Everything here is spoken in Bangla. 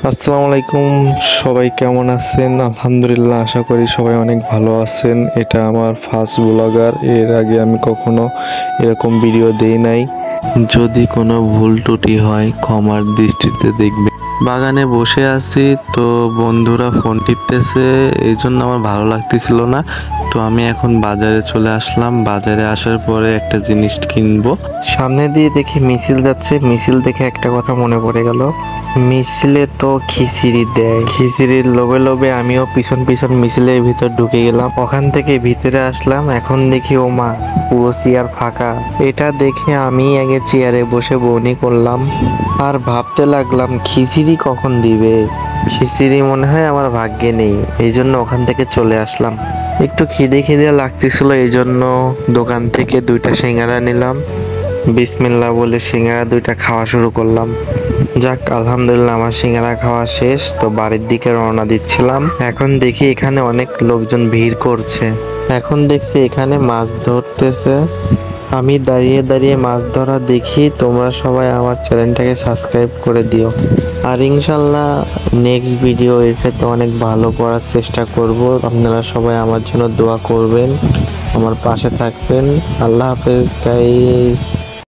আসসালামু আলাইকুম। সবাই কেমন আছেন? আলহামদুলিল্লাহ, আশা করি সবাই অনেক ভালো আছেন। এটা আমার ফার্স্ট ব্লগার। এর আগে আমি কখনো এরকম ভিডিও দেই নাই। যদি কোনো ভুল ত্রুটি হয় ক্ষমার দৃষ্টিতে দেখবে। বাগানে বসে আছি, তো বন্ধুরা ফোন টিপতেছে, এই জন্য আমার ভালো লাগতেছিল না। তো আমি এখন বাজারে চলে আসলাম। বাজারে আসার পরে একটা জিনিস কিনবো। সামনে দিয়ে দেখি মিছিল যাচ্ছে। মিছিল দেখে একটা কথা মনে পড়ে গেল, মিছিলে তো খিচুড়ি দেয়। খিচুড়ির লোভে লোভে আমিও পিছন পিছন মিছিলের ভিতর ঢুকে গেলাম। ওখান থেকে ভিতরে আসলাম, এখন দেখি ও মা, পুরো চেয়ার ফাঁকা। এটা দেখে আমি আগে চেয়ারে বসে বনি করলাম আর ভাবতে লাগলাম খিচুড়ি কখন দিবে। খিচুড়ি মনে হয় আমার ভাগ্যে নেই, এই জন্য ওখান থেকে চলে আসলাম। একটু খিদে খিদে লাগতেছিল, এই জন্য দোকান থেকে দুইটা সিঙ্গারা নিলাম। বিসমিল্লাহ বলে সিঙ্গারা দুইটা খাওয়া শুরু করলাম। যাক, আলহামদুলিল্লাহ আমার সিঙ্গারা খাওয়া শেষ। তো বাড়ির দিকে রওনা দিচ্ছিলাম। এখন দেখি এখানে অনেক লোকজন ভিড় করছে। এখন দেখছি এখানে মাছ ধরতেছে। আমি দাঁড়িয়ে দাঁড়িয়ে মাছ ধরা দেখি। তোমরা সবাই আমার চ্যানেলটাকে সাবস্ক্রাইব করে দিও। আর ইনশাল্লাহ নেক্সট ভিডিও এসে তো অনেক ভালো করার চেষ্টা করব। আপনারা সবাই আমার জন্য দোয়া করবেন, আমার পাশে থাকবেন। আল্লাহ হাফেজ গাইস।